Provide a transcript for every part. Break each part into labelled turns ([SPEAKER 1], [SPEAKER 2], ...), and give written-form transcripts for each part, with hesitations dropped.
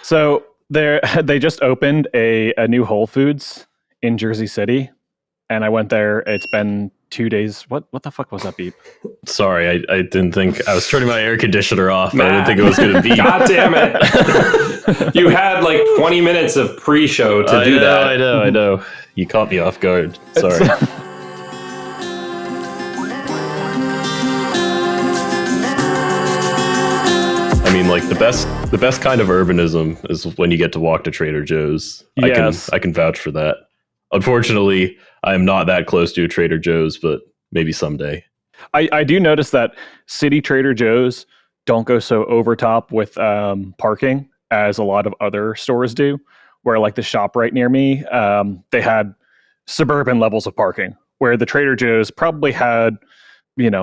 [SPEAKER 1] So they just opened a new Whole Foods in Jersey City, and I went there. It's been 2 days. What the fuck was that beep?
[SPEAKER 2] Sorry, I didn't think I was turning my air conditioner off. But I didn't think it was going to beep.
[SPEAKER 3] God damn it! You had like 20 minutes of pre-show to do that.
[SPEAKER 2] I know. You caught me off guard. Sorry. I mean, like the best kind of urbanism is when you get to walk to Trader Joe's.
[SPEAKER 1] Yes.
[SPEAKER 2] I can vouch for that. Unfortunately, I am not that close to a Trader Joe's, but maybe someday.
[SPEAKER 1] I do notice that city Trader Joe's don't go so over top with parking as a lot of other stores do, where like the shop right near me, they had suburban levels of parking, where the Trader Joe's probably had,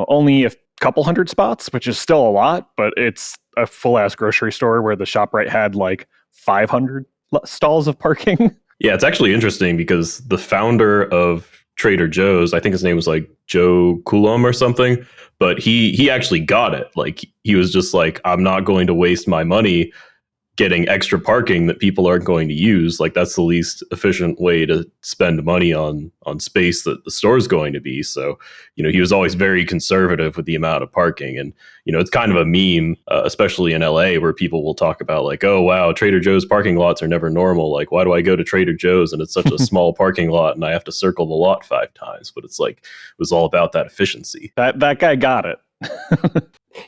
[SPEAKER 1] only a couple hundred spots, which is still a lot, but it's a full ass grocery store where the ShopRite had like 500 stalls of parking.
[SPEAKER 2] Yeah, it's actually interesting because the founder of Trader Joe's, I think his name was like Joe Coulomb or something, but he actually got it. Like he was just like, I'm not going to waste my money getting extra parking that people aren't going to use. Like that's the least efficient way to spend money on space that the store is going to be. So, he was always very conservative with the amount of parking. And, it's kind of a meme, especially in LA, where people will talk about like, oh, wow, Trader Joe's parking lots are never normal. Like, why do I go to Trader Joe's and it's such a small parking lot and I have to circle the lot 5 times? But it's like, it was all about that efficiency.
[SPEAKER 1] That guy got it.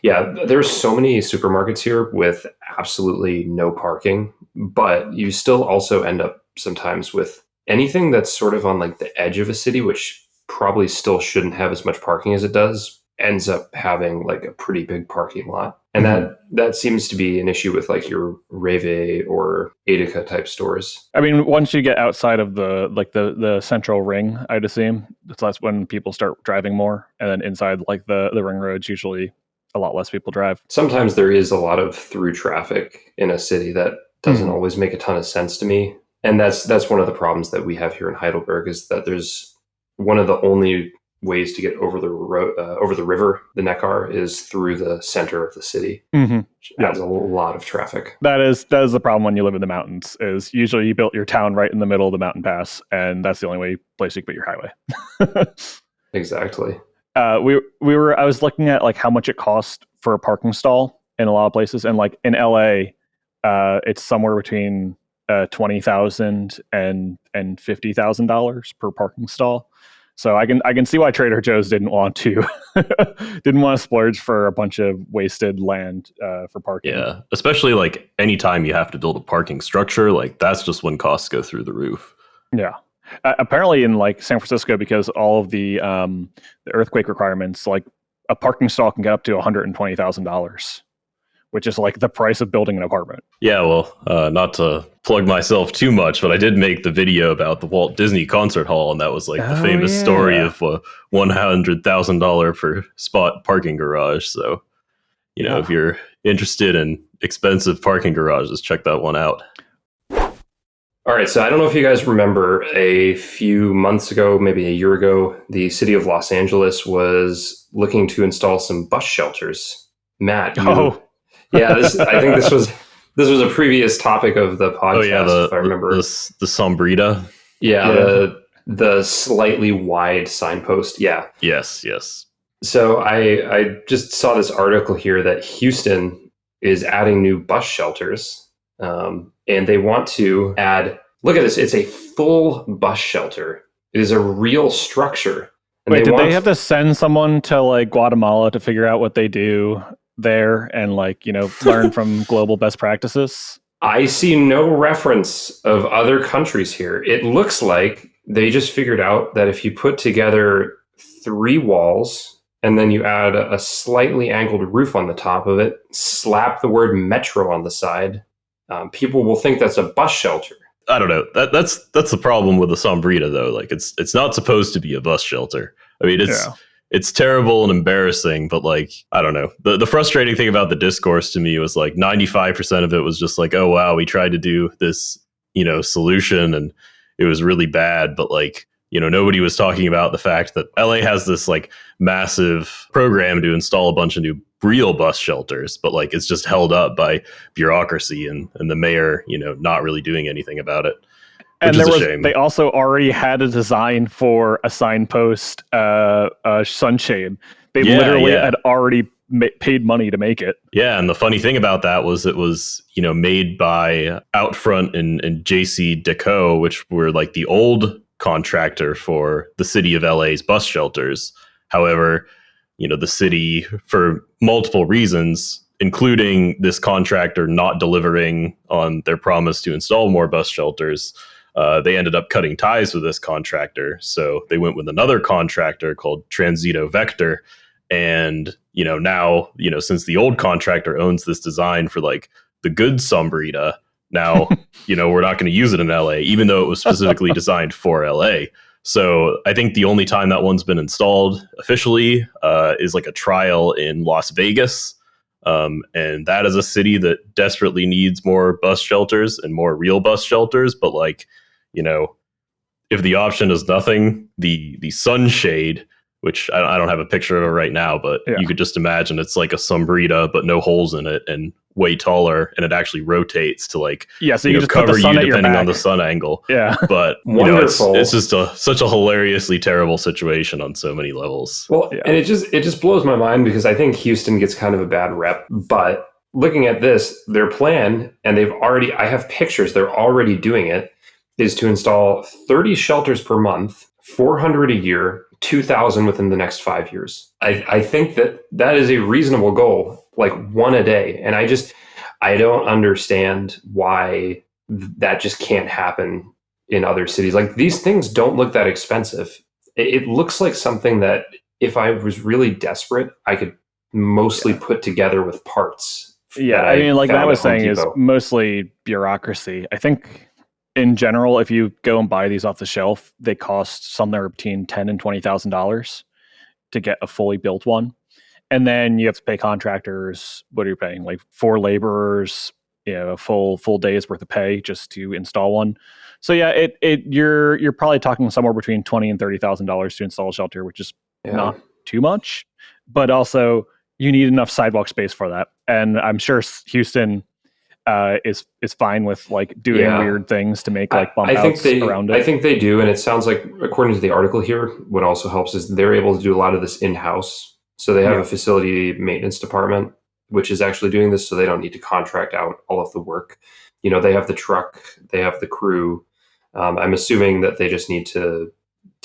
[SPEAKER 3] Yeah, there's so many supermarkets here with absolutely no parking, but you still also end up sometimes with anything that's sort of on like the edge of a city, which probably still shouldn't have as much parking as it does, ends up having like a pretty big parking lot. And that seems to be an issue with like your Reve or Edeka type stores.
[SPEAKER 1] I mean, once you get outside of the central ring, I'd assume that's when people start driving more, and then inside like the ring roads, usually a lot less people drive.
[SPEAKER 3] Sometimes there is a lot of through traffic in a city that doesn't always make a ton of sense to me. And that's one of the problems that we have here in Heidelberg, is that there's one of the only ways to get over the river, the Neckar, is through the center of the city. Which adds a lot of traffic.
[SPEAKER 1] That is the problem when you live in the mountains, is usually you built your town right in the middle of the mountain pass, and that's the only place you can put your highway.
[SPEAKER 3] Exactly.
[SPEAKER 1] I was looking at like how much it costs for a parking stall in a lot of places, and like in LA, it's somewhere between $20,000 and $50,000 per parking stall. So I can see why Trader Joe's didn't want to splurge for a bunch of wasted land for parking.
[SPEAKER 2] Yeah, especially like anytime you have to build a parking structure, like that's just when costs go through the roof.
[SPEAKER 1] Yeah. Apparently in like San Francisco, because all of the earthquake requirements, like a parking stall can get up to $120,000, which is like the price of building an apartment.
[SPEAKER 2] Yeah, well, not to plug myself too much, but I did make the video about the Walt Disney Concert Hall, and that was like the famous story of a $100,000 per spot parking garage. So, if you're interested in expensive parking garages, check that one out.
[SPEAKER 3] All right, so I don't know if you guys remember, a few months ago, maybe a year ago, the city of Los Angeles was looking to install some bus shelters. Matt, I think this was a previous topic of the podcast, if I remember.
[SPEAKER 2] The sombrita.
[SPEAKER 3] Yeah, the slightly wide signpost. Yeah.
[SPEAKER 2] Yes.
[SPEAKER 3] So I just saw this article here that Houston is adding new bus shelters. And they want to add, look at this, it's a full bus shelter. It is a real structure. And
[SPEAKER 1] wait, did they have to send someone to like Guatemala to figure out what they do there and like, learn from global best practices?
[SPEAKER 3] I see no reference of other countries here. It looks like they just figured out that if you put together 3 walls and then you add a slightly angled roof on the top of it, slap the word metro on the side, people will think that's a bus shelter.
[SPEAKER 2] I don't know. That's the problem with the sombrita, though. Like it's not supposed to be a bus shelter. I mean, it's terrible and embarrassing, but like, I don't know. The frustrating thing about the discourse to me was like 95% of it was just like, oh wow, we tried to do this, solution and it was really bad. But like nobody was talking about the fact that LA has this like massive program to install a bunch of new real bus shelters, but like it's just held up by bureaucracy and the mayor, not really doing anything about it, which
[SPEAKER 1] And
[SPEAKER 2] is a shame.
[SPEAKER 1] they also already had a design for a signpost, sunshade. They literally had already paid money to make it.
[SPEAKER 2] Yeah, and the funny thing about that was it was, made by Outfront and JC Deco, which were like the old contractor for the city of LA's bus shelters. However, the city, for multiple reasons, including this contractor not delivering on their promise to install more bus shelters, they ended up cutting ties with this contractor. So they went with another contractor called Transito Vector. And, now, since the old contractor owns this design for like the good Sombrita, now, we're not going to use it in LA, even though it was specifically designed for LA. So I think the only time that one's been installed officially is like a trial in Las Vegas. And that is a city that desperately needs more bus shelters and more real bus shelters. But like, if the option is nothing, the sunshade, which I don't have a picture of it right now, but you could just imagine it's like a Sombrita, but no holes in it and way taller, and it actually rotates to like
[SPEAKER 1] so you can just
[SPEAKER 2] cover
[SPEAKER 1] put the sun
[SPEAKER 2] you
[SPEAKER 1] at your
[SPEAKER 2] depending
[SPEAKER 1] back.
[SPEAKER 2] on the sun angle.
[SPEAKER 1] Yeah,
[SPEAKER 2] but it's just such a hilariously terrible situation on so many levels.
[SPEAKER 3] Well, and it just blows my mind because I think Houston gets kind of a bad rep, but looking at this, their plan, and I have pictures, they're already doing it, is to install 30 shelters per month, 400 a year, 2,000 within the next 5 years. I think that is a reasonable goal, like one a day. And I don't understand why that just can't happen in other cities. Like these things don't look that expensive. It looks like something that if I was really desperate, I could mostly put together with parts.
[SPEAKER 1] Yeah, I mean, like Matt was saying, is mostly bureaucracy. I think in general, if you go and buy these off the shelf, they cost somewhere between $10,000 and $20,000 to get a fully built one, and then you have to pay contractors. What are you paying? Like 4 laborers, a full day's worth of pay just to install one. So yeah, you're probably talking somewhere between $20,000 and $30,000 to install a shelter, which is not too much, but also you need enough sidewalk space for that. And I'm sure Houston is fine with like doing weird things to make like bump outs around it.
[SPEAKER 3] I think they do, and it sounds like, according to the article here, what also helps is they're able to do a lot of this in-house. So they have a facility maintenance department, which is actually doing this, so they don't need to contract out all of the work. They have the truck, they have the crew. I'm assuming that they just need to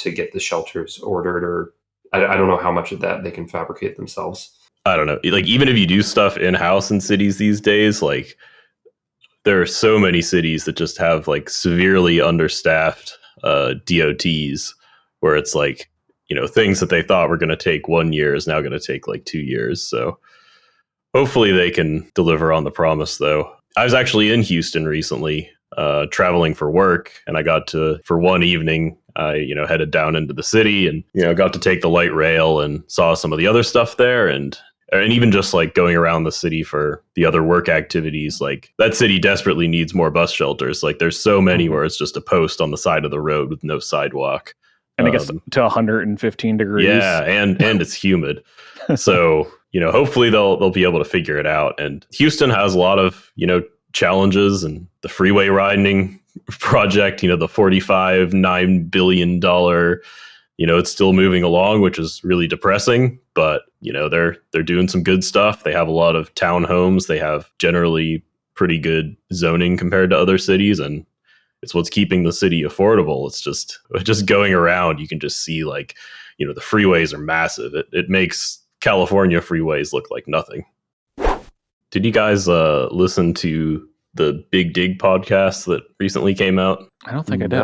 [SPEAKER 3] get the shelters ordered, or I don't know how much of that they can fabricate themselves.
[SPEAKER 2] I don't know. Like even if you do stuff in-house in cities these days, like there are so many cities that just have like severely understaffed DOTs where it's like, things that they thought were going to take 1 year is now going to take like 2 years. So hopefully they can deliver on the promise, though. I was actually in Houston recently, traveling for work, and I got to, for one evening, I headed down into the city and got to take the light rail and saw some of the other stuff there, and even just like going around the city for the other work activities. Like that city desperately needs more bus shelters. Like there's so many where it's just a post on the side of the road with no sidewalk.
[SPEAKER 1] And it gets to 115 degrees.
[SPEAKER 2] Yeah, and it's humid. So, hopefully they'll be able to figure it out. And Houston has a lot of, challenges, and the freeway widening project, the $45.9 billion, it's still moving along, which is really depressing, but they're doing some good stuff. They have a lot of townhomes. They have generally pretty good zoning compared to other cities, and it's what's keeping the city affordable. It's just going around, you can just see like, the freeways are massive. It makes California freeways look like nothing. Did you guys listen to the Big Dig podcast that recently came out?
[SPEAKER 1] I don't think I did.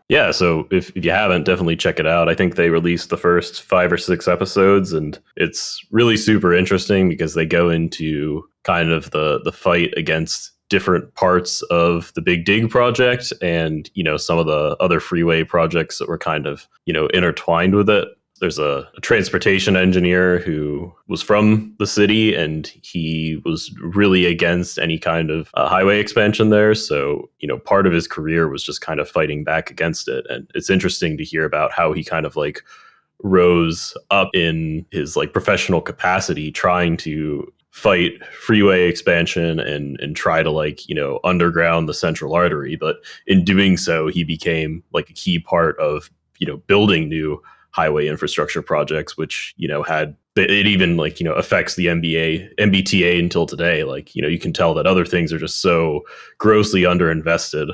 [SPEAKER 2] Yeah, so if you haven't, definitely check it out. I think they released the first 5 or 6 episodes, and it's really super interesting because they go into kind of the fight against different parts of the Big Dig project and, some of the other freeway projects that were kind of, intertwined with it. There's a transportation engineer who was from the city, and he was really against any kind of highway expansion there. So, part of his career was just kind of fighting back against it. And it's interesting to hear about how he kind of like rose up in his like professional capacity, trying to fight freeway expansion and try to like, underground the central artery. But in doing so, he became like a key part of, building new highway infrastructure projects, which, had it even like, affects the MBTA until today. Like, you can tell that other things are just so grossly underinvested,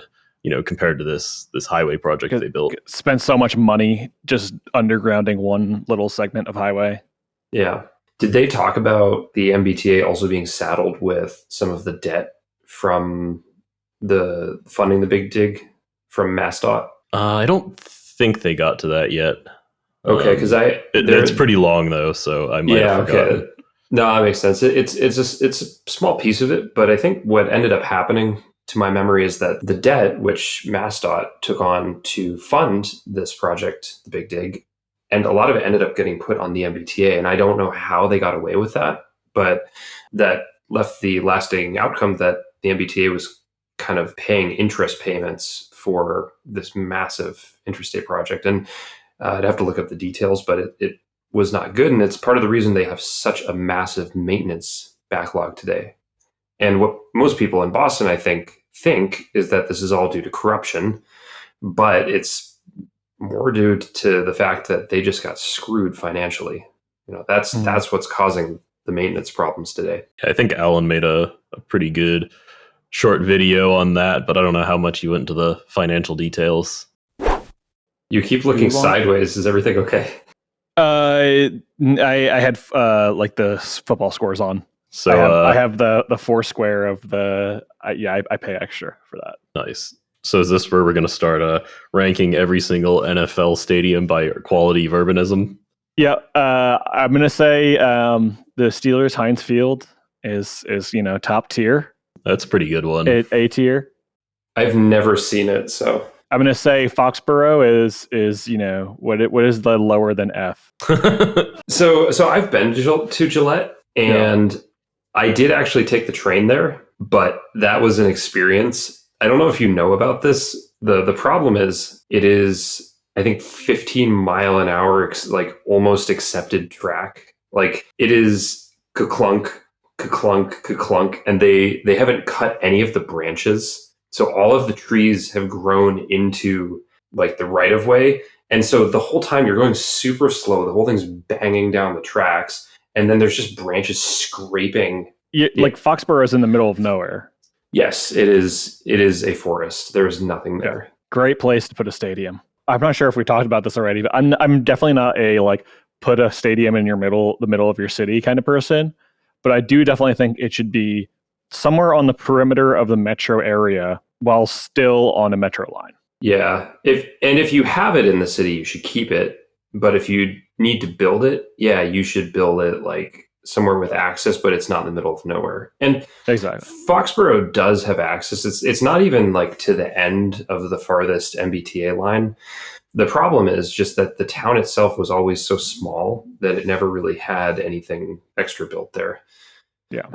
[SPEAKER 2] compared to this highway project they built.
[SPEAKER 1] Spent so much money just undergrounding one little segment of highway.
[SPEAKER 3] Yeah. Did they talk about the MBTA also being saddled with some of the debt from the funding the big dig from MassDOT?
[SPEAKER 2] I don't think they got to that yet.
[SPEAKER 3] Okay, because
[SPEAKER 2] it's pretty long though, so I might have forgotten.
[SPEAKER 3] Okay. No, that makes sense. It's a small piece of it, but I think what ended up happening, to my memory, is that the debt which MassDOT took on to fund this project, the Big Dig, and a lot of it ended up getting put on the MBTA, and I don't know how they got away with that, but that left the lasting outcome that the MBTA was kind of paying interest payments for this massive interstate project. And I'd have to look up the details, but it was not good. And it's part of the reason they have such a massive maintenance backlog today. And what most people in Boston, I think is that this is all due to corruption, but it's more due to the fact that they just got screwed financially. That's what's causing the maintenance problems today.
[SPEAKER 2] I think Alan made a pretty good short video on that, but I don't know how much you went into the financial details.
[SPEAKER 3] You keep looking sideways. Is everything okay?
[SPEAKER 1] I had like the football scores on. So I have the Foursquare of the. I pay extra for that.
[SPEAKER 2] Nice. So is this where we're going to start ranking every single NFL stadium by quality of urbanism?
[SPEAKER 1] Yeah, I'm going to say the Steelers Heinz Field is top tier.
[SPEAKER 2] That's a pretty good one.
[SPEAKER 1] A tier.
[SPEAKER 3] I've never seen it, so
[SPEAKER 1] I'm going to say Foxborough is what is the lower than F?
[SPEAKER 3] So I've been to Gillette, and I did actually take the train there, but that was an experience. I don't know if you know about this. The problem is it is, I think, 15 mile an hour, like almost accepted track. Like it is ka-clunk, ka-clunk, ka-clunk, and they haven't cut any of the branches. So all of the trees have grown into like the right of way. And so the whole time you're going super slow, the whole thing's banging down the tracks. And then there's just branches scraping.
[SPEAKER 1] Like Foxborough is in the middle of nowhere.
[SPEAKER 3] Yes, it is. It is a forest. There is nothing there.
[SPEAKER 1] Yeah. Great place to put a stadium. I'm not sure if we talked about this already, but I'm definitely not a like put a stadium in the middle of your city kind of person. But I do definitely think it should be somewhere on the perimeter of the metro area while still on a metro line.
[SPEAKER 3] Yeah. If you have it in the city, you should keep it. But if you need to build it, you should build it like somewhere with access, but it's not in the middle of nowhere. And
[SPEAKER 1] exactly,
[SPEAKER 3] Foxborough does have access. It's not even like to the end of the farthest MBTA line. The problem is just that the town itself was always so small that it never really had anything extra built there.
[SPEAKER 1] Yeah.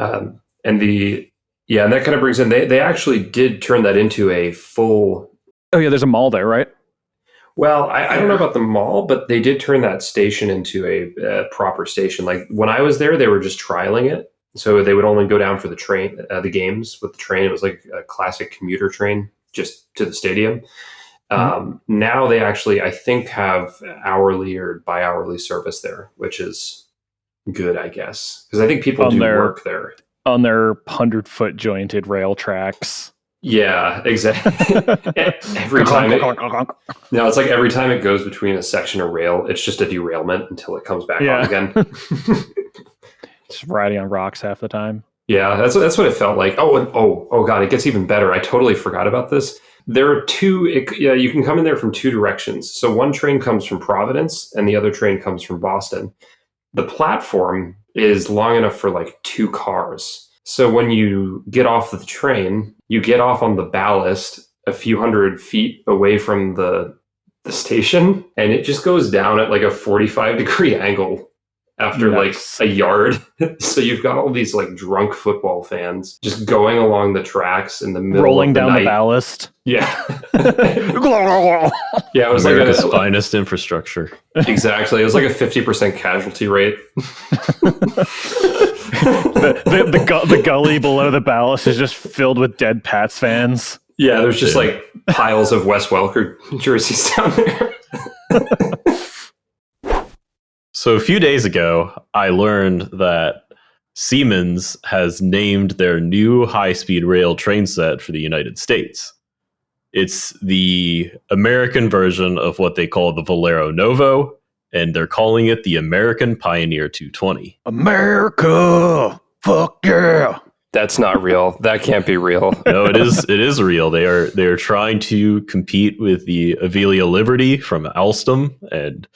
[SPEAKER 3] And that kind of brings in, they actually did turn that into a full.
[SPEAKER 1] Oh yeah, there's a mall there, right?
[SPEAKER 3] Well, I don't know about the mall, but they did turn that station into a proper station. Like when I was there, they were just trialing it. So they would only go down for the train, the games with the train. It was like a classic commuter train just to the stadium. Now they actually, I think, have hourly or bi-hourly service there, which is good, I guess. Because I think people do work there.
[SPEAKER 1] On their 100-foot jointed rail tracks.
[SPEAKER 3] Yeah, exactly. Every time it's like every time it goes between a section of rail, it's just a derailment until it comes back on again.
[SPEAKER 1] Just riding on rocks half the time.
[SPEAKER 3] Yeah, that's what it felt like. Oh god, it gets even better. I totally forgot about this. There are you can come in there from two directions. So one train comes from Providence and the other train comes from Boston. The platform is long enough for like two cars. So when you get off the train, you get off on the ballast a few hundred feet away from the the station, and it just goes down at like a 45-degree angle after
[SPEAKER 1] Nice.
[SPEAKER 3] like a yard. So you've got all these like drunk football fans just going along the tracks in the middle
[SPEAKER 1] Rolling
[SPEAKER 3] of the
[SPEAKER 1] down
[SPEAKER 3] night.
[SPEAKER 1] the ballast.
[SPEAKER 3] Yeah. Yeah, it was
[SPEAKER 2] America's
[SPEAKER 3] like
[SPEAKER 2] finest infrastructure.
[SPEAKER 3] exactly. It was like a 50% casualty rate.
[SPEAKER 1] The gully below the ballast is just filled with dead Pats fans.
[SPEAKER 3] Yeah, there's just like piles of Wes Welker jerseys down there.
[SPEAKER 2] So a few days ago, I learned that Siemens has named their new high-speed rail train set for the United States. It's the American version of what they call the Valero Novo, and they're calling it the American Pioneer 220.
[SPEAKER 1] America! Fuck yeah!
[SPEAKER 3] That's not real. That can't be real.
[SPEAKER 2] No, it is real. They are trying to compete with the Avelia Liberty from Alstom, and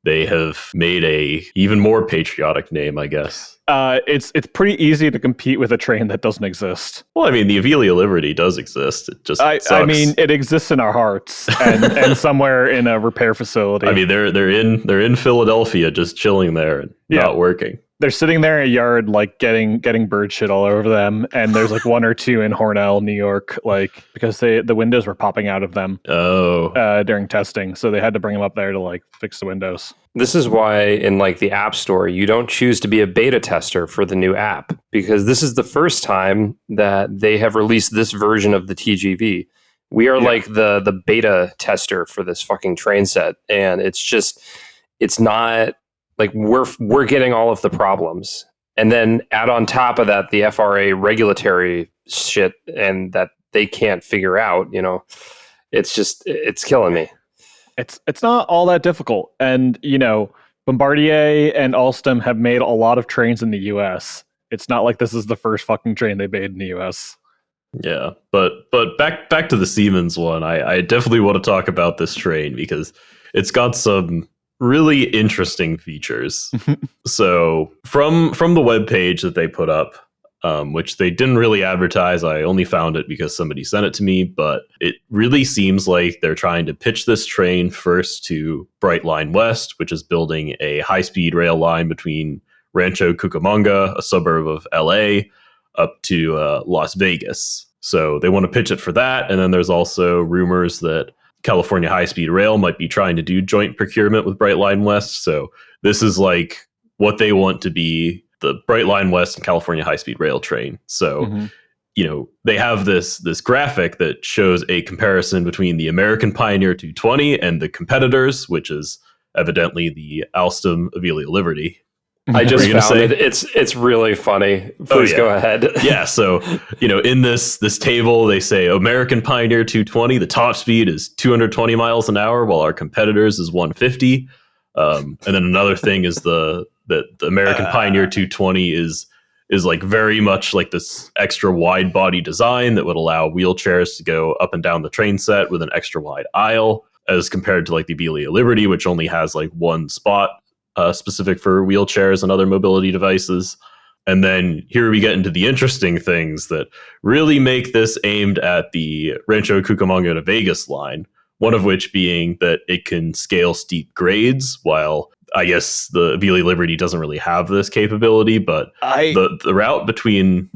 [SPEAKER 2] they have made a even more patriotic name, I guess.
[SPEAKER 1] It's pretty easy to compete with a train that doesn't exist.
[SPEAKER 2] Well, I mean, the Avelia Liberty does exist. It just
[SPEAKER 1] I
[SPEAKER 2] sucks.
[SPEAKER 1] mean, it exists in our hearts and somewhere in a repair facility.
[SPEAKER 2] I mean, they're in Philadelphia, just chilling there and not working.
[SPEAKER 1] They're sitting there in a yard, like getting bird shit all over them, and there's like one or two in Hornell, New York, like because the windows were popping out of them during testing, so they had to bring them up there to like fix the windows.
[SPEAKER 4] This is why in like the App Store, you don't choose to be a beta tester for the new app, because this is the first time that they have released this version of the TGV. We are like the beta tester for this fucking train set, and it's not like we're getting all of the problems. And then add on top of that the FRA regulatory shit and that they can't figure out, it's killing me.
[SPEAKER 1] It's not all that difficult. And, Bombardier and Alstom have made a lot of trains in the US. It's not like this is the first fucking train they made in the US.
[SPEAKER 2] Yeah, but back to the Siemens one, I definitely want to talk about this train because it's got some really interesting features. So from the webpage that they put up, which they didn't really advertise, I only found it because somebody sent it to me, but it really seems like they're trying to pitch this train first to Brightline West, which is building a high-speed rail line between Rancho Cucamonga, a suburb of LA, up to Las Vegas. So they want to pitch it for that, and then there's also rumors that California High-Speed Rail might be trying to do joint procurement with Brightline West. So this is like what they want to be the Brightline West and California High-Speed Rail train. So, they have this graphic that shows a comparison between the American Pioneer 220 and the competitors, which is evidently the Alstom Avelia Liberty.
[SPEAKER 4] I just found it. It's really funny. Please go ahead.
[SPEAKER 2] Yeah. So, in this table, they say American Pioneer 220, the top speed is 220 miles an hour, while our competitors is 150. And then another thing is the American Pioneer 220 is like very much like this extra wide body design that would allow wheelchairs to go up and down the train set with an extra wide aisle, as compared to like the Avelia Liberty, which only has like one spot specific for wheelchairs and other mobility devices. And then here we get into the interesting things that really make this aimed at the Rancho Cucamonga to Vegas line, one of which being that it can scale steep grades, while I guess the Avelia Liberty doesn't really have this capability, but the route between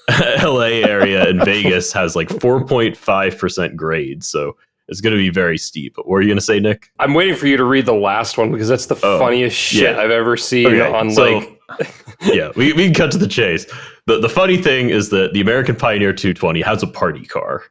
[SPEAKER 2] LA area and Vegas has like 4.5% grade. So it's going to be very steep. What were you going to say, Nick?
[SPEAKER 4] I'm waiting for you to read the last one because that's the funniest shit I've ever seen
[SPEAKER 2] Yeah, we can cut to the chase. The funny thing is that the American Pioneer 220 has a party car.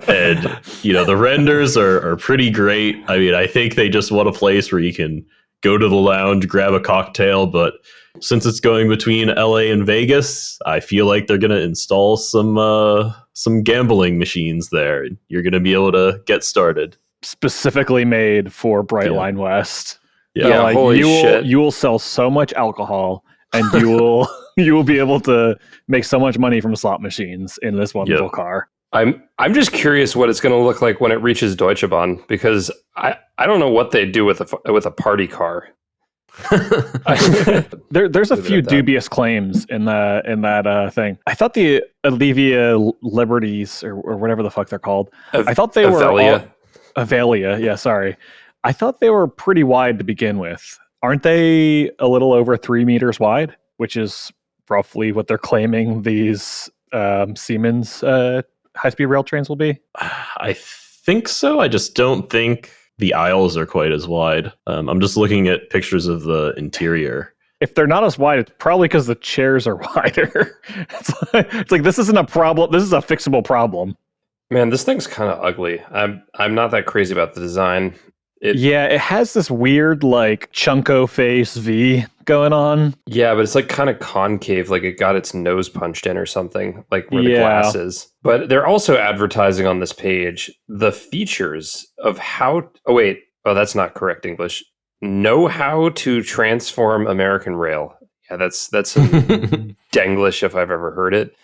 [SPEAKER 2] And the renders are pretty great. I mean, I think they just want a place where you can go to the lounge, grab a cocktail, but since it's going between LA and Vegas, I feel like they're going to install some gambling machines there. You're going to be able to get started.
[SPEAKER 1] Specifically made for Brightline West.
[SPEAKER 4] Yeah,
[SPEAKER 1] like,
[SPEAKER 4] holy shit.
[SPEAKER 1] You will sell so much alcohol, and you will be able to make so much money from slot machines in this wonderful car.
[SPEAKER 4] I'm just curious what it's going to look like when it reaches Deutsche Bahn, because I don't know what they do with a party car.
[SPEAKER 1] There's a few dubious claims in that thing. I thought the Alleviia Liberties or whatever the fuck they're called. I thought they were all, Avalia, yeah, sorry. I thought they were pretty wide to begin with. Aren't they a little over 3 meters wide, which is roughly what they're claiming these Siemens high-speed rail trains will be?
[SPEAKER 2] I think so. I just don't think the aisles are quite as wide. I'm just looking at pictures of the interior.
[SPEAKER 1] If they're not as wide, it's probably because the chairs are wider. It's like this isn't a problem. This is a fixable problem.
[SPEAKER 4] Man, this thing's kind of ugly. I'm not that crazy about the design.
[SPEAKER 1] It has this weird like chunko face V going on.
[SPEAKER 4] Yeah, but it's like kind of concave, like it got its nose punched in or something, like where the glass is. But they're also advertising on this page the features of how. Oh wait, that's not correct English. Know how to transform American rail. Yeah, that's some Denglish if I've ever heard it.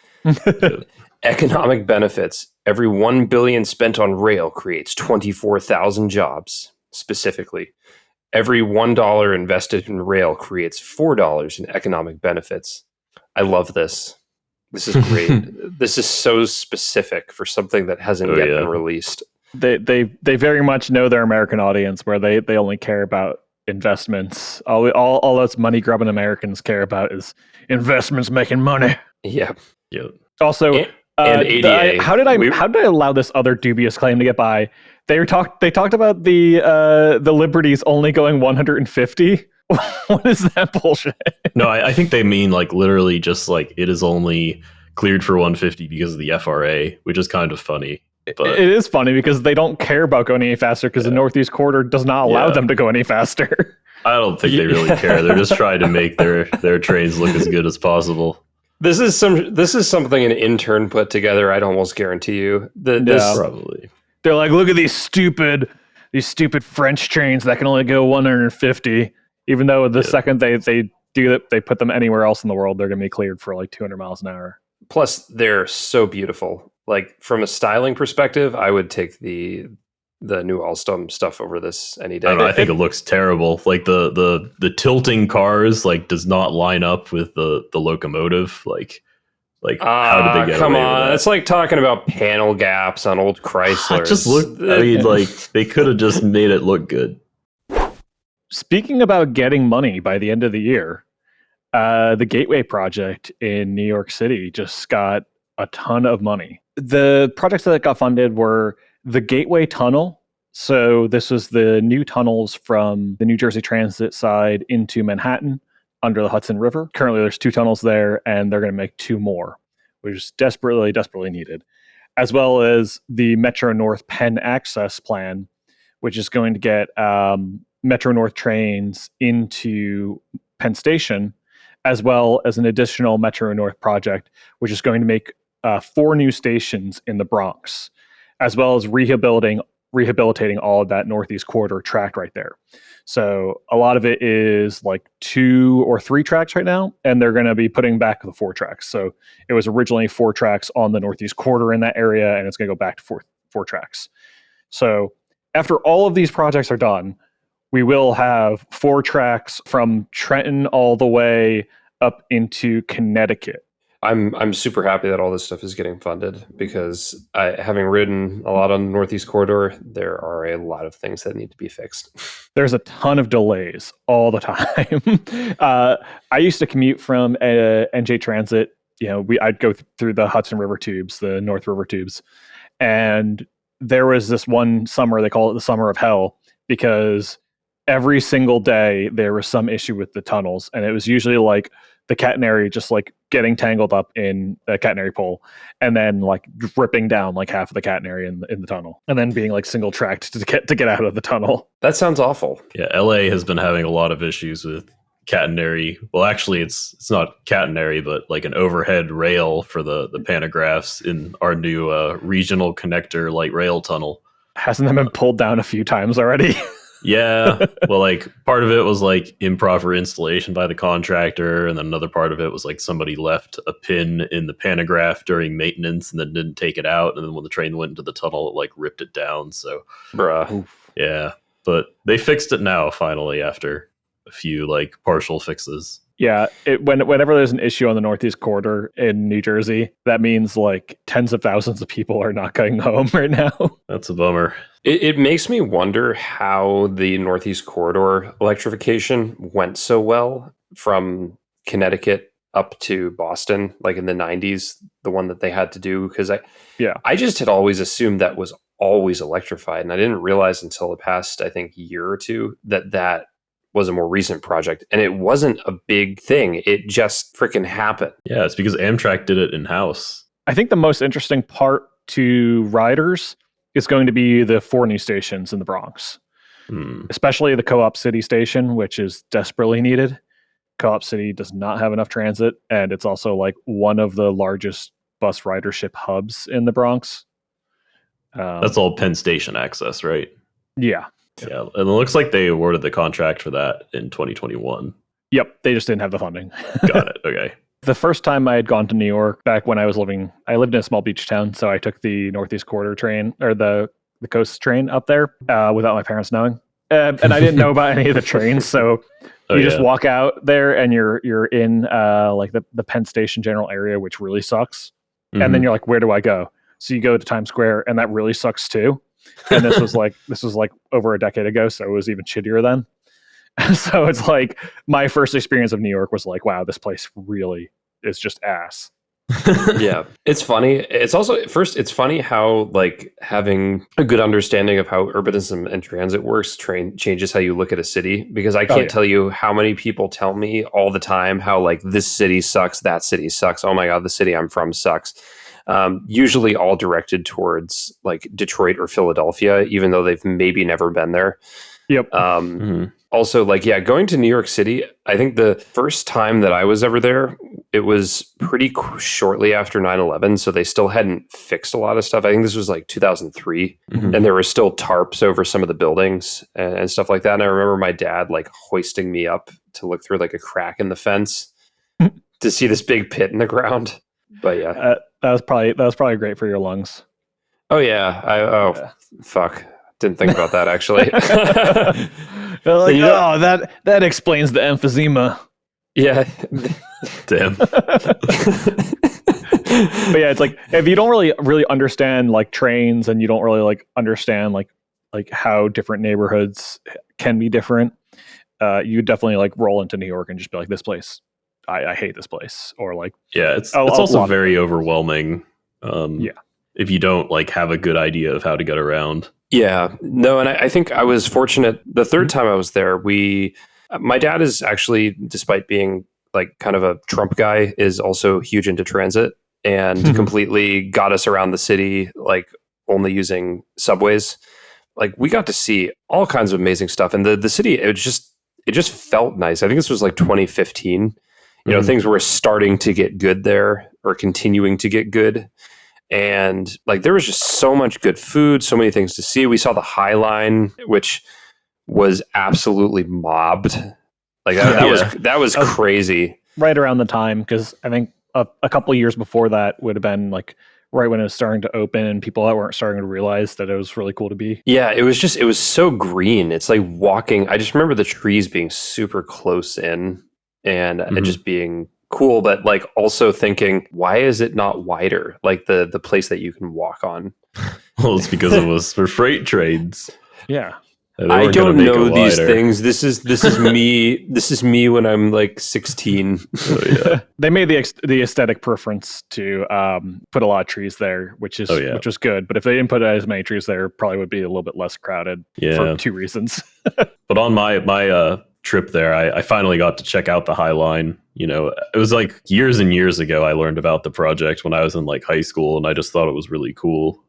[SPEAKER 4] Economic benefits. Every 1 billion spent on rail creates 24,000 jobs. Specifically, every $1 invested in rail creates $4 in economic benefits. I love this. This is great. This is so specific for something that hasn't yet been released.
[SPEAKER 1] They very much know their American audience, where they only care about investments. All those money grubbing Americans care about is investments making money.
[SPEAKER 4] Yeah.
[SPEAKER 1] Also,
[SPEAKER 4] and ADA.
[SPEAKER 1] How did I allow this other dubious claim to get by? They talked about the Liberties only going 150. What is that bullshit?
[SPEAKER 2] No, I think they mean like literally just like it is only cleared for 150 because of the FRA, which is kind of funny. But
[SPEAKER 1] it is funny because they don't care about going any faster because the Northeast Corridor does not allow them to go any faster.
[SPEAKER 2] I don't think they really care. They're just trying to make their trains look as good as possible.
[SPEAKER 4] This is something an intern put together. I'd almost guarantee you.
[SPEAKER 2] Probably.
[SPEAKER 1] They're like, look at these stupid French trains that can only go 150. Even though the second they do that, they put them anywhere else in the world, they're going to be cleared for like 200 miles an hour.
[SPEAKER 4] Plus, they're so beautiful. Like from a styling perspective, I would take the new Alstom stuff over this any day.
[SPEAKER 2] I think it looks terrible. Like the tilting cars like does not line up with the locomotive. Like how did they get
[SPEAKER 4] come
[SPEAKER 2] away
[SPEAKER 4] on?
[SPEAKER 2] with that?
[SPEAKER 4] It's like talking about panel gaps on old Chrysler.
[SPEAKER 2] Just look. I mean, like they could have just made it look good.
[SPEAKER 1] Speaking about getting money by the end of the year, the Gateway project in New York City just got a ton of money. The projects that got funded were the Gateway Tunnel. So this was the new tunnels from the New Jersey Transit side into Manhattan under the Hudson River. Currently, there's 2 tunnels there, and they're going to make 2 more, which is desperately needed. As well as the Metro North Penn Access Plan, which is going to get Metro North trains into Penn Station, as well as an additional Metro North project, which is going to make 4 new stations in the Bronx, as well as rehabilitating all of that Northeast Corridor track right there. So a lot of it is like 2 or 3 tracks right now, and they're going to be putting back the 4 tracks. So it was originally 4 tracks on the Northeast Corridor in that area, and it's going to go back to 4 tracks. So after all of these projects are done, we will have 4 tracks from Trenton all the way up into Connecticut.
[SPEAKER 4] I'm super happy that all this stuff is getting funded because having ridden a lot on the Northeast Corridor, there are a lot of things that need to be fixed.
[SPEAKER 1] There's a ton of delays all the time. I used to commute from NJ Transit. I'd go through the Hudson River tubes, the North River tubes, and there was this one summer, they call it the summer of hell, because every single day there was some issue with the tunnels, and it was usually like the catenary just like getting tangled up in a catenary pole and then like ripping down like half of the catenary in the tunnel and then being like single tracked to get out of the tunnel.
[SPEAKER 4] That sounds awful.
[SPEAKER 2] Yeah, LA has been having a lot of issues with catenary. Well, actually it's not catenary, but like an overhead rail for the pantographs in our new regional connector light rail tunnel.
[SPEAKER 1] Hasn't that been pulled down a few times already?
[SPEAKER 2] Yeah. Well, like part of it was like improper installation by the contractor. And then another part of it was like somebody left a pin in the pantograph during maintenance and then didn't take it out. And then when the train went into the tunnel, it like ripped it down. So,
[SPEAKER 4] bruh.
[SPEAKER 2] Yeah. But they fixed it now finally after a few like partial fixes.
[SPEAKER 1] Yeah, whenever there's an issue on the Northeast Corridor in New Jersey, that means like tens of thousands of people are not going home right now.
[SPEAKER 2] That's a bummer.
[SPEAKER 4] It makes me wonder how the Northeast Corridor electrification went so well from Connecticut up to Boston, like in the 90s, the one that they had to do. Because I just had always assumed that was always electrified. And I didn't realize until the past, I think, year or two that was a more recent project. And it wasn't a big thing. It just freaking happened.
[SPEAKER 2] Yeah, it's because Amtrak did it in-house.
[SPEAKER 1] I think the most interesting part to riders is going to be the 4 new stations in the Bronx, especially the Co-op City station, which is desperately needed. Co-op City does not have enough transit, and it's also like one of the largest bus ridership hubs in the Bronx.
[SPEAKER 2] That's all Penn Station access, right?
[SPEAKER 1] Yeah.
[SPEAKER 2] Yeah, and it looks like they awarded the contract for that in 2021.
[SPEAKER 1] Yep, they just didn't have the funding.
[SPEAKER 2] Got it. Okay.
[SPEAKER 1] The first time I had gone to New York, back when I lived in a small beach town, so I took the Northeast Corridor train, or the coast train up there without my parents knowing. And I didn't know about any of the trains, so you just walk out there and you're in like the Penn Station general area, which really sucks. And then you're like, where do I go? So you go to Times Square, and that really sucks too. And this was like over a decade ago, so it was even shittier then. So it's like my first experience of New York was like, wow, this place really is just ass.
[SPEAKER 4] Yeah, it's funny. It's also it's funny how like having a good understanding of how urbanism and transit works changes how you look at a city, because I can't tell you how many people tell me all the time how like this city sucks, that city sucks. Oh my God, the city I'm from sucks. Usually all directed towards like Detroit or Philadelphia, even though they've maybe never been there.
[SPEAKER 1] Yep.
[SPEAKER 4] Also, like, yeah, going to New York City, I think the first time that I was ever there, it was pretty shortly after 9/11. So they still hadn't fixed a lot of stuff. I think this was like 2003. And there were still tarps over some of the buildings and stuff like that. And I remember my dad like hoisting me up to look through like a crack in the fence to see this big pit in the ground. But yeah.
[SPEAKER 1] That was probably great for your lungs.
[SPEAKER 4] Oh, yeah. Fuck. Didn't think about that, actually.
[SPEAKER 1] Like, that explains the emphysema.
[SPEAKER 4] Yeah.
[SPEAKER 2] Damn.
[SPEAKER 1] But yeah, it's like if you don't really understand like trains, and you don't really like understand like how different neighborhoods can be different, you definitely like roll into New York and just be like, this place, I hate this place. Or like,
[SPEAKER 2] yeah, it's also very overwhelming. If you don't like have a good idea of how to get around.
[SPEAKER 4] Yeah, no, and I think I was fortunate. The third time I was there, my dad is actually, despite being like kind of a Trump guy, is also huge into transit and completely got us around the city, like only using subways. Like we got to see all kinds of amazing stuff, and the city, it just felt nice. I think this was like 2015. You know, things were starting to get good there, or continuing to get good. And like there was just so much good food, so many things to see. We saw the High Line, which was absolutely mobbed. Like that was crazy.
[SPEAKER 1] Right around the time, because I think a couple of years before that would have been like right when it was starting to open, and people that weren't starting to realize that it was really cool to be.
[SPEAKER 4] Yeah, it was so green. It's like walking. I just remember the trees being super close in, and it just being cool, but like also thinking, why is it not wider? Like the place that you can walk on.
[SPEAKER 2] Well, it's because it was for freight trains.
[SPEAKER 1] Yeah.
[SPEAKER 4] I don't know these things. This is me. This is me when I'm like 16.
[SPEAKER 2] Oh, yeah.
[SPEAKER 1] They made the aesthetic preference to put a lot of trees there, which was good. But if they didn't put as many trees there, it probably would be a little bit less crowded for 2 reasons.
[SPEAKER 2] But on my trip there, I finally got to check out the High Line. You know, it was like years and years ago I learned about the project when I was in like high school, and I just thought it was really cool.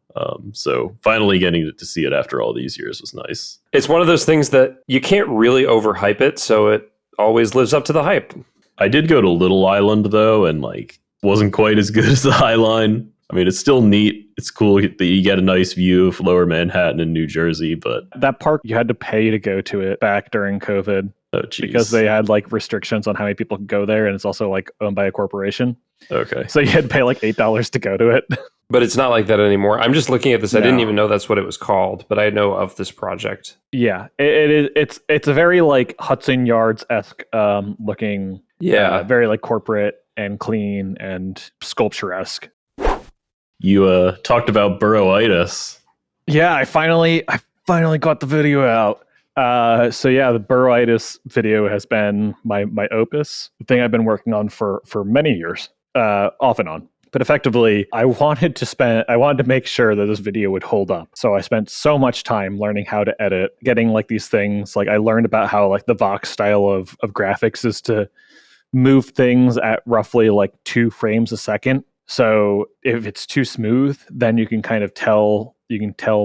[SPEAKER 2] So finally getting to see it after all these years was nice.
[SPEAKER 4] It's one of those things that you can't really overhype it, so it always lives up to the hype.
[SPEAKER 2] I did go to Little Island though, and like wasn't quite as good as the High Line. I mean, it's still neat. It's cool that you get a nice view of Lower Manhattan in New Jersey, but
[SPEAKER 1] that park, you had to pay to go to it back during COVID.
[SPEAKER 2] Oh, geez.
[SPEAKER 1] Because they had like restrictions on how many people could go there, and it's also like owned by a corporation.
[SPEAKER 2] Okay.
[SPEAKER 1] So you had to pay like $8 to go to it.
[SPEAKER 4] But it's not like that anymore. I'm just looking at this. I didn't even know that's what it was called, but I know of this project.
[SPEAKER 1] Yeah, it is. It's a very like Hudson Yards-esque looking
[SPEAKER 4] Yeah.
[SPEAKER 1] Very like corporate and clean and sculpturesque.
[SPEAKER 2] You talked about burrowitis.
[SPEAKER 1] Yeah, I finally got the video out. So yeah, the burrowitis video has been my opus, the thing I've been working on for many years, off and on. But effectively, I wanted to make sure that this video would hold up. So I spent so much time learning how to edit, getting like these things. Like I learned about how like the Vox style of graphics is to move things at roughly like 2 frames a second. So if it's too smooth, then you can kind of tell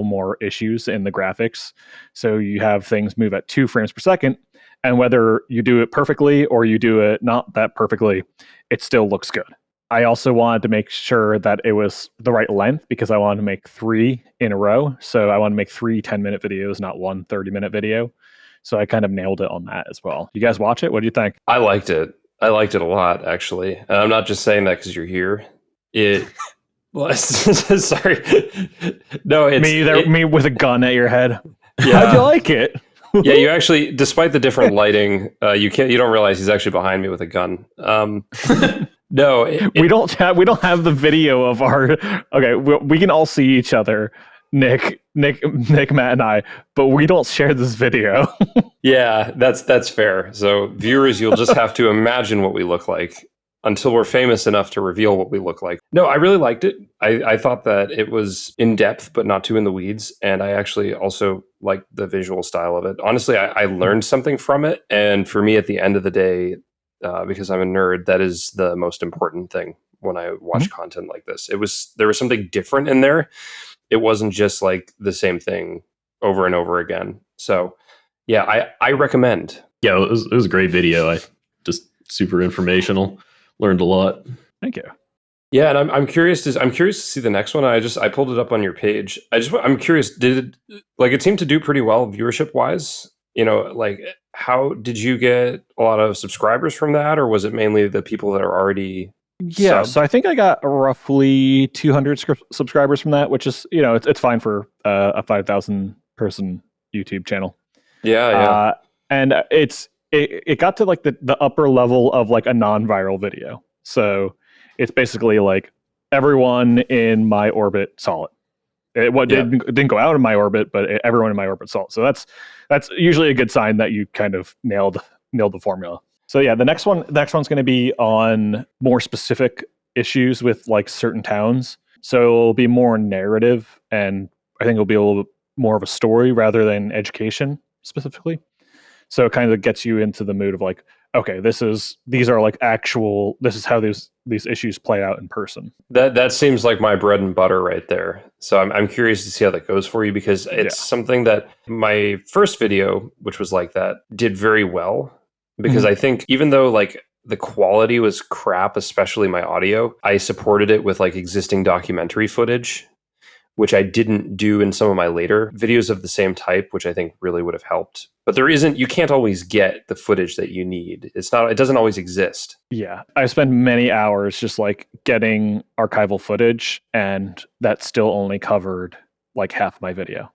[SPEAKER 1] more issues in the graphics. So you have things move at 2 frames per second, and whether you do it perfectly or you do it not that perfectly, it still looks good. I also wanted to make sure that it was the right length because I wanted to make 3 in a row. So I want to make 3 10-minute videos, not one 30-minute video. So I kind of nailed it on that as well. You guys watch it? What do you think?
[SPEAKER 4] I liked it. I liked it a lot, actually. And I'm not just saying that because you're here. Sorry. No, it's
[SPEAKER 1] me with a gun at your head.
[SPEAKER 4] Yeah.
[SPEAKER 1] How'd you like it?
[SPEAKER 4] Yeah, you actually, despite the different lighting, you don't realize he's actually behind me with a gun. No,
[SPEAKER 1] we don't have the video of our. Okay, we can all see each other, Nick, Matt, and I, but we don't share this video.
[SPEAKER 4] Yeah, that's fair. So viewers, you'll just have to imagine what we look like until we're famous enough to reveal what we look like. No, I really liked it. I thought that it was in depth, but not too in the weeds. And I actually also liked the visual style of it. Honestly, I learned something from it. And for me, at the end of the day, because I'm a nerd, that is the most important thing when I watch content like this. There was something different in there. It wasn't just like the same thing over and over again. So yeah, I recommend.
[SPEAKER 2] Yeah, it was a great video. I just super informational. Learned a lot.
[SPEAKER 1] Thank you.
[SPEAKER 4] Yeah, and I'm curious to see the next one. I pulled it up on your page. I'm curious. Did it seemed to do pretty well viewership wise? Like how did you get a lot of subscribers from that, or was it mainly the people that are already?
[SPEAKER 1] Yeah, so I think I got roughly 200 subscribers from that, which is it's fine for a 5,000 person YouTube channel.
[SPEAKER 4] Yeah.
[SPEAKER 1] And it got to like the upper level of like a non-viral video. So it's basically like everyone in my orbit saw it. It didn't go out in my orbit, but everyone in my orbit saw it. So that's usually a good sign that you kind of nailed the formula. So yeah, the next one's going to be on more specific issues with like certain towns. So it'll be more narrative, and I think it'll be a little bit more of a story rather than education specifically. So it kind of gets you into the mood of like, okay, this is how these issues play out in person.
[SPEAKER 4] That seems like my bread and butter right there. So I'm curious to see how that goes for you, because it's something that my first video, which was like that, did very well. Because I think even though like the quality was crap, especially my audio, I supported it with like existing documentary footage, which I didn't do in some of my later videos of the same type, which I think really would have helped. But you can't always get the footage that you need. It doesn't always exist.
[SPEAKER 1] Yeah. I spent many hours just like getting archival footage, and that still only covered like half my video.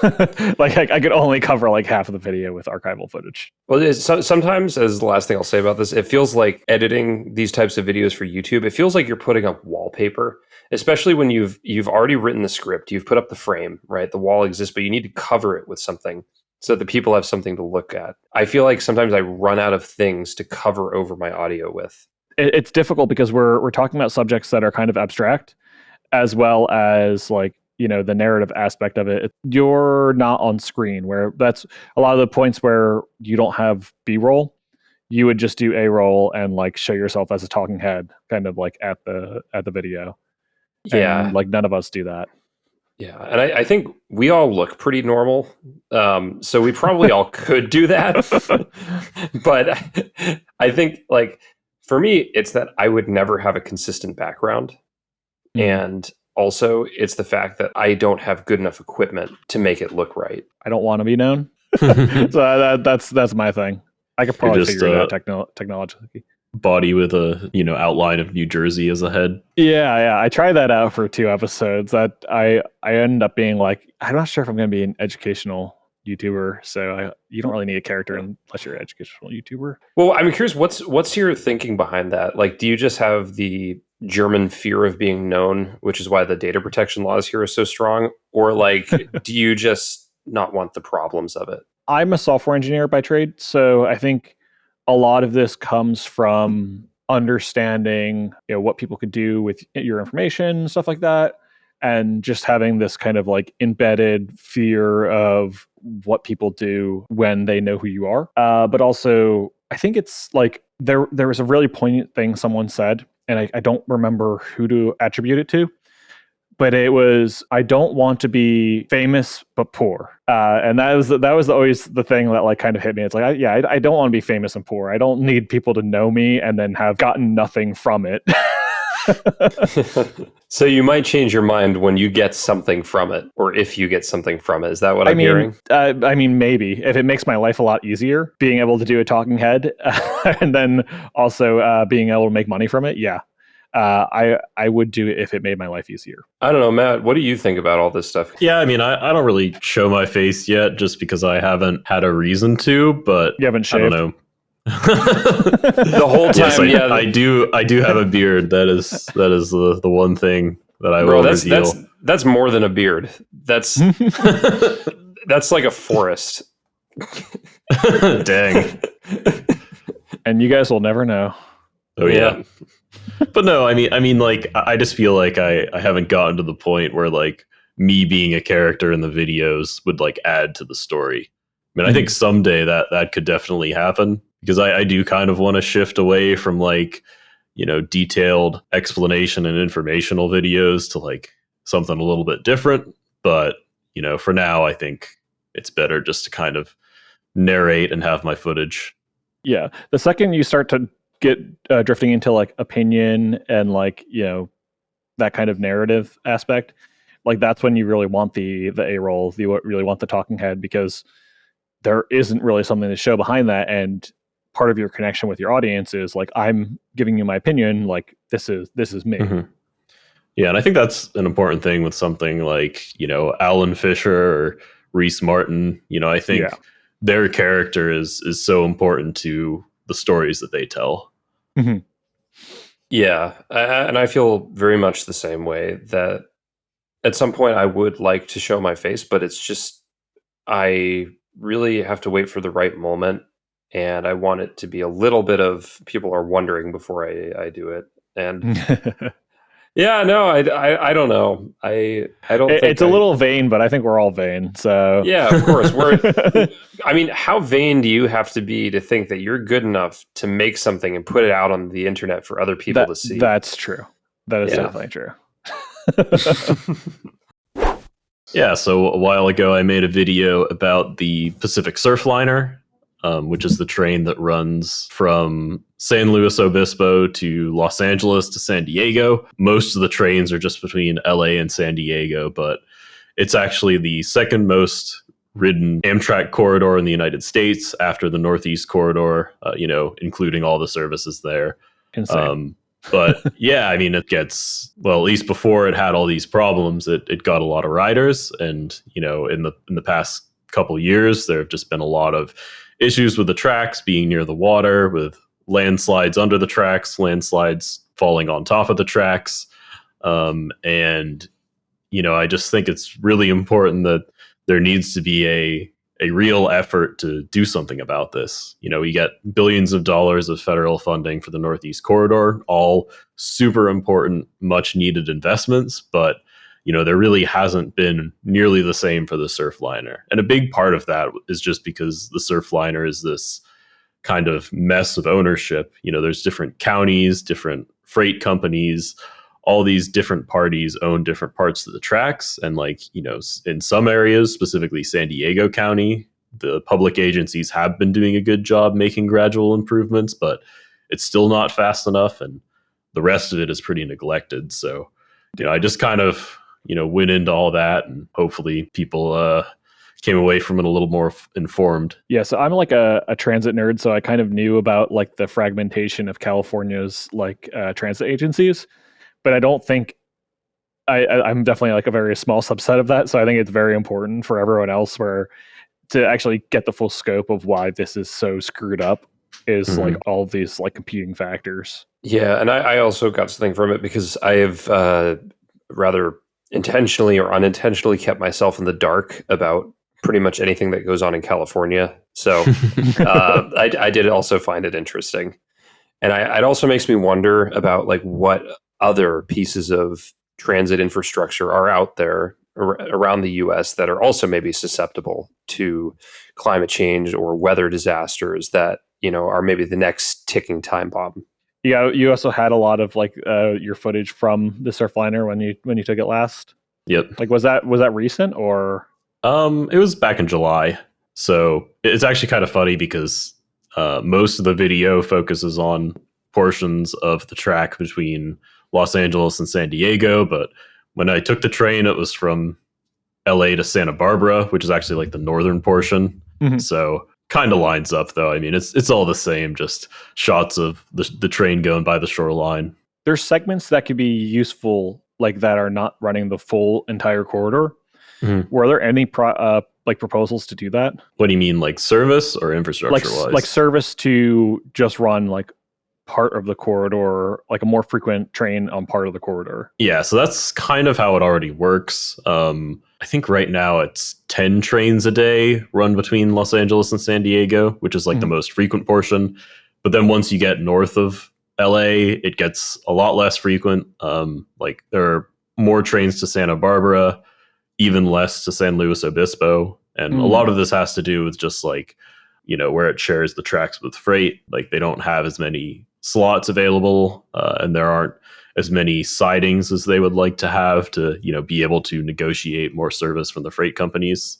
[SPEAKER 1] Like I could only cover like half of the video with archival footage.
[SPEAKER 4] Well, sometimes, as the last thing I'll say about this, it feels like editing these types of videos for YouTube, it feels like you're putting up wallpaper, especially when you've already written the script, you've put up the frame, right? The wall exists, but you need to cover it with something so that people have something to look at. I feel like sometimes I run out of things to cover over my audio with.
[SPEAKER 1] It's difficult because we're talking about subjects that are kind of abstract, as well as like, the narrative aspect of it. You're not on screen, where that's a lot of the points where you don't have B-roll. You would just do A-roll and like show yourself as a talking head, kind of like at the video.
[SPEAKER 4] Yeah,
[SPEAKER 1] and like none of us do that.
[SPEAKER 4] Yeah, and I think we all look pretty normal, so we probably all could do that. But I think, like, for me, it's that I would never have a consistent background, and also it's the fact that I don't have good enough equipment to make it look right.
[SPEAKER 1] I don't want to be known, so that's my thing. I could probably figure it out technologically.
[SPEAKER 2] Body with a outline of New Jersey as a head.
[SPEAKER 1] Yeah. I tried that out for 2 episodes. That I ended up being like, I'm not sure if I'm going to be an educational YouTuber, so you don't really need a character unless you're an educational YouTuber.
[SPEAKER 4] Well, I'm curious, what's your thinking behind that? Like, do you just have the German fear of being known, which is why the data protection laws here are so strong? Or like, do you just not want the problems of it?
[SPEAKER 1] I'm a software engineer by trade, so I think a lot of this comes from understanding, what people could do with your information, stuff like that, and just having this kind of like embedded fear of what people do when they know who you are. But also, I think it's like there was a really poignant thing someone said, and I don't remember who to attribute it to, but it was, I don't want to be famous but poor, and that was always the thing that like kind of hit me. It's like, I don't want to be famous and poor. I don't need people to know me and then have gotten nothing from it.
[SPEAKER 4] So you might change your mind when you get something from it, or if you get something from it. Is that what I'm hearing?
[SPEAKER 1] I mean, maybe if it makes my life a lot easier, being able to do a talking head, and then also being able to make money from it. Yeah. I would do it if it made my life easier.
[SPEAKER 4] I don't know, Matt. What do you think about all this stuff?
[SPEAKER 2] Yeah, I mean, I don't really show my face yet, just because I haven't had a reason to. But
[SPEAKER 1] You haven't shaved?
[SPEAKER 2] I don't know.
[SPEAKER 4] The whole time,
[SPEAKER 2] yes, I do have a beard. That is the one thing that I will reveal.
[SPEAKER 4] That's more than a beard. That's that's like a forest.
[SPEAKER 2] Dang.
[SPEAKER 1] And you guys will never know.
[SPEAKER 2] Oh yeah. But no, I mean, like, I just feel like I haven't gotten to the point where like me being a character in the videos would like add to the story. I mean, I think someday that could definitely happen, because I do kind of want to shift away from like, detailed explanation and informational videos to like something a little bit different. But, for now, I think it's better just to kind of narrate and have my footage.
[SPEAKER 1] Yeah. The second you start to get drifting into like opinion and like, that kind of narrative aspect, like that's when you really want the A-roll, you really want the talking head, because there isn't really something to show behind that. And part of your connection with your audience is like, I'm giving you my opinion, like this is me.
[SPEAKER 2] Mm-hmm. Yeah, and I think that's an important thing with something like, Alan Fisher or Reese Martin. I think their character is so important to the stories that they tell.
[SPEAKER 1] Mm-hmm.
[SPEAKER 4] Yeah, and I feel very much the same way, that at some point I would like to show my face, but it's just, I really have to wait for the right moment, and I want it to be a little bit of people are wondering before I do it. And yeah, no, I don't know. I don't think
[SPEAKER 1] it's a little vain, but I think we're all vain. So
[SPEAKER 4] yeah, of course. I mean, how vain do you have to be to think that you're good enough to make something and put it out on the internet for other people to see?
[SPEAKER 1] That's true. That is definitely true.
[SPEAKER 2] Yeah, so a while ago I made a video about the Pacific Surfliner, which is the train that runs from San Luis Obispo to Los Angeles to San Diego. Most of the trains are just between LA and San Diego, but it's actually the second most ridden Amtrak corridor in the United States after the Northeast Corridor, including all the services there.
[SPEAKER 1] Insane.
[SPEAKER 2] But yeah, I mean, it gets, well, at least before it had all these problems, it got a lot of riders. And, in the past couple years, there have just been a lot of issues with the tracks being near the water, with landslides under the tracks, landslides falling on top of the tracks. And, I just think it's really important that there needs to be a real effort to do something about this. We get billions of dollars of federal funding for the Northeast Corridor, all super important, much needed investments, but there really hasn't been nearly the same for the Surfliner. And a big part of that is just because the Surfliner is this kind of mess of ownership. There's different counties, different freight companies, all these different parties own different parts of the tracks. And in some areas, specifically San Diego County, the public agencies have been doing a good job making gradual improvements, but it's still not fast enough. And the rest of it is pretty neglected. So, I just kind of, went into all that, and hopefully people came away from it a little more informed.
[SPEAKER 1] Yeah, so I'm like a transit nerd, so I kind of knew about like the fragmentation of California's like transit agencies. But I don't think I'm definitely like a very small subset of that. So I think it's very important for everyone else where to actually get the full scope of why this is so screwed up is
[SPEAKER 2] Mhm.
[SPEAKER 1] like all of these like competing factors.
[SPEAKER 4] Yeah, and I also got something from it because I have rather intentionally or unintentionally kept myself in the dark about pretty much anything that goes on in California. So I did also find it interesting. And it also makes me wonder about like what other pieces of transit infrastructure are out there around the US that are also maybe susceptible to climate change or weather disasters that, are maybe the next ticking time bomb.
[SPEAKER 1] Yeah, you also had a lot of like your footage from the Surfliner when you took it last.
[SPEAKER 2] Yep.
[SPEAKER 1] Like was that recent or?
[SPEAKER 2] It was back in July. So it's actually kind of funny because most of the video focuses on portions of the track between Los Angeles and San Diego. But when I took the train, it was from LA to Santa Barbara, which is actually like the northern portion.
[SPEAKER 1] Mhm.
[SPEAKER 2] So kind of lines up though. I mean, it's all the same, just shots of the train going by the shoreline.
[SPEAKER 1] There's segments that could be useful, like that are not running the full entire corridor.
[SPEAKER 2] Mhm.
[SPEAKER 1] Were there any like proposals to do that?
[SPEAKER 2] What do you mean, like service or infrastructure wise?
[SPEAKER 1] Like service to just run like part of the corridor, like a more frequent train on part of the corridor.
[SPEAKER 2] Yeah, so that's kind of how it already works. I think right now it's 10 trains a day run between Los Angeles and San Diego, which is like the most frequent portion. But then once you get north of LA, it gets a lot less frequent. Like there are more trains to Santa Barbara, even less to San Luis Obispo. And a lot of this has to do with just like, where it shares the tracks with freight. Like they don't have as many slots available, and there aren't as many sidings as they would like to have to, be able to negotiate more service from the freight companies.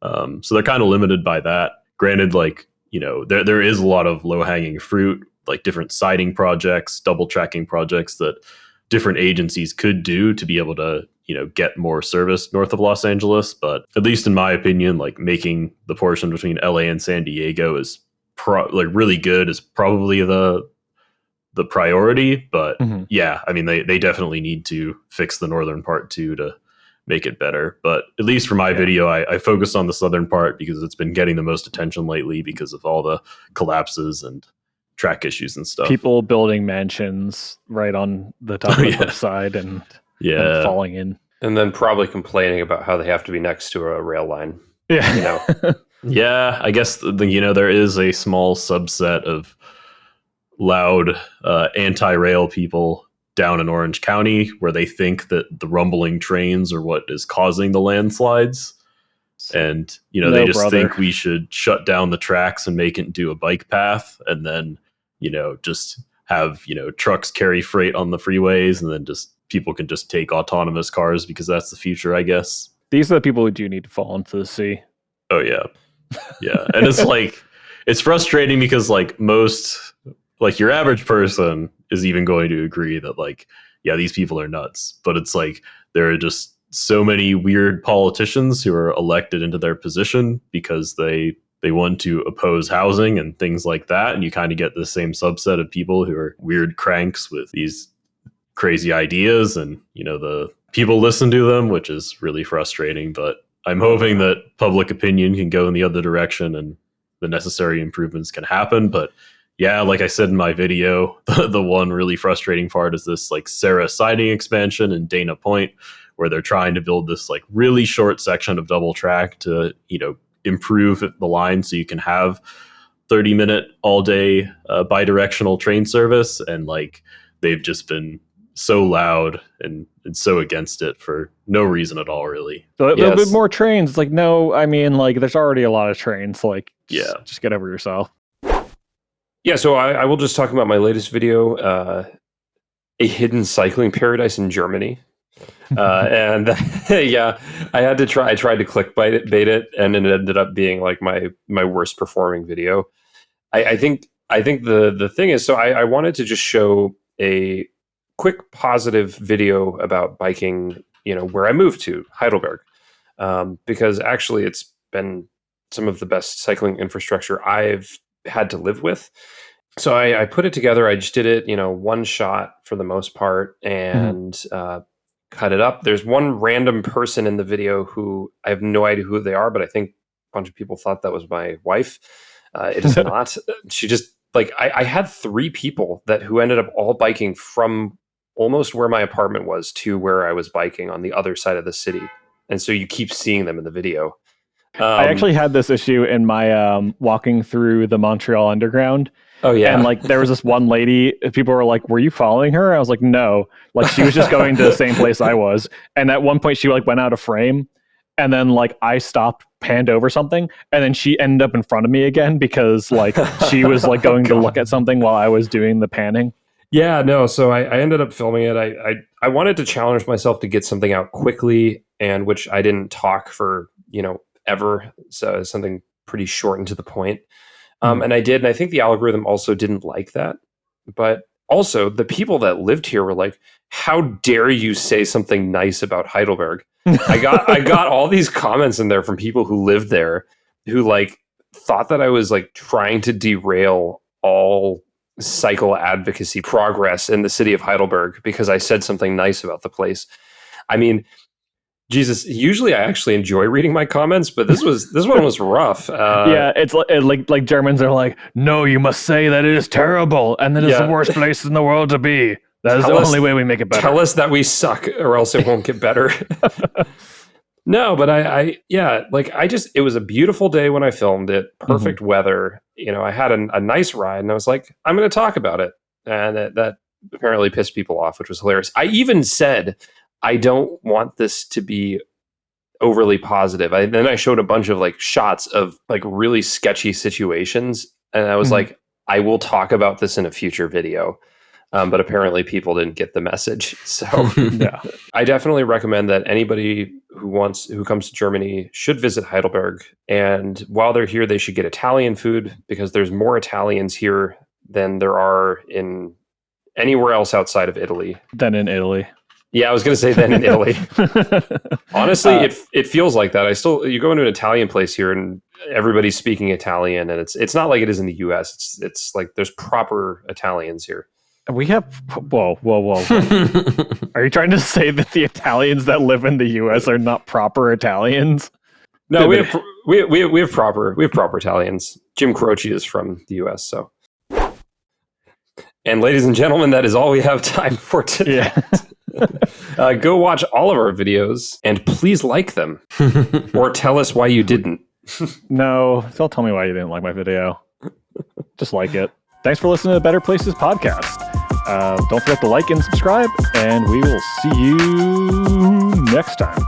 [SPEAKER 2] So they're kind of limited by that. Granted, like, there is a lot of low hanging fruit, like different siding projects, double tracking projects that different agencies could do to be able to, get more service north of Los Angeles. But at least in my opinion, like making the portion between LA and San Diego is like really good is probably the priority. But yeah, I mean, they definitely need to fix the northern part too to make it better. But at least for my video, I focused on the southern part because it's been getting the most attention lately because of all the collapses and track issues and stuff.
[SPEAKER 1] People building mansions right on the top of the cliffside and falling in.
[SPEAKER 4] And then probably complaining about how they have to be next to a rail line.
[SPEAKER 1] Yeah.
[SPEAKER 2] Yeah, I guess there is a small subset of loud anti-rail people down in Orange County where they think that the rumbling trains are what is causing the landslides. And, they just think we should shut down the tracks and make it into a bike path and then, just have, trucks carry freight on the freeways and then just people can just take autonomous cars because that's the future, I guess.
[SPEAKER 1] These are the people who do need to fall into the sea.
[SPEAKER 2] Oh, yeah. Yeah. And it's like, it's frustrating because like most, like your average person is even going to agree that like, yeah, these people are nuts. But it's like, there are just so many weird politicians who are elected into their position because they want to oppose housing and things like that. And you kind of get the same subset of people who are weird cranks with these crazy ideas and, the people listen to them, which is really frustrating. But I'm hoping that public opinion can go in the other direction and the necessary improvements can happen. But yeah, like I said in my video, the one really frustrating part is this like Sarah siding expansion in Dana Point, where they're trying to build this like really short section of double track to, improve the line so you can have 30-minute all day bidirectional train service. And like they've just been so loud and so against it for no reason at all, really.
[SPEAKER 1] So there'll be more trains. It's like, no, I mean, like there's already a lot of trains. Like, just get over yourself.
[SPEAKER 4] Yeah, so I will just talk about my latest video, a hidden cycling paradise in Germany. And yeah, I had to try. I tried to clickbait it, and it ended up being like my worst performing video. I think the thing is, so I wanted to just show a quick positive video about biking, where I moved to, Heidelberg, because actually it's been some of the best cycling infrastructure I've had to live with. So I put it together. I just did it, one shot for the most part, and cut it up. There's one random person in the video who I have no idea who they are, but I think bunch of people thought that was my wife. It is not. She just like I had 3 people who ended up all biking from almost where my apartment was to where I was biking on the other side of the city, and so you keep seeing them in the video.
[SPEAKER 1] I actually had this issue in my walking through the Montreal Underground.
[SPEAKER 4] Oh yeah,
[SPEAKER 1] and like there was this one lady. People were like, "Were you following her?" I was like, "No." Like she was just going to the same place I was. And at one point, she like went out of frame, and then like I stopped, panned over something, and then she ended up in front of me again because like she was like going to look at something while I was doing the panning.
[SPEAKER 4] Yeah, no. So I ended up filming it. I wanted to challenge myself to get something out quickly, and which I didn't talk for ever. So something pretty short and to the point. And I did, and I think the algorithm also didn't like that. But also, the people that lived here were like, "How dare you say something nice about Heidelberg?" I got all these comments in there from people who lived there, who like thought that I was like trying to derail all cycle advocacy progress in the city of Heidelberg because I said something nice about the place. I mean, Jesus, usually I actually enjoy reading my comments, but this one was rough.
[SPEAKER 1] Yeah, it's like Germans are like, "No, you must say that it is terrible and that it's the worst place in the world to be. That is the only way we make it better.
[SPEAKER 4] Tell us that we suck or else it won't get better." No, but it was a beautiful day when I filmed it. Perfect weather. I had a nice ride, and I was like, I'm going to talk about it. And that apparently pissed people off, which was hilarious. I even said, I don't want this to be overly positive. Then I showed a bunch of like shots of like really sketchy situations. And I was like, I will talk about this in a future video. But apparently people didn't get the message. So yeah, I definitely recommend that anybody who comes to Germany should visit Heidelberg. And while they're here, they should get Italian food because there's more Italians here than there are in anywhere else outside of Italy.
[SPEAKER 1] Than in Italy.
[SPEAKER 4] Yeah, I was going to say than in Italy. Honestly, it feels like that. You go into an Italian place here and everybody's speaking Italian, and it's not like it is in the US. It's like there's proper Italians here.
[SPEAKER 1] We have whoa. Are you trying to say that the Italians that live in the U.S. are not proper Italians?
[SPEAKER 4] No, we have proper Italians. Jim Croce is from the U.S. So, and ladies and gentlemen, that is all we have time for today. Yeah. Go watch all of our videos and please like them, or tell us why you didn't.
[SPEAKER 1] No, don't tell me why you didn't like my video. Just like it. Thanks for listening to the Better Places podcast. Don't forget to like and subscribe, and we will see you next time.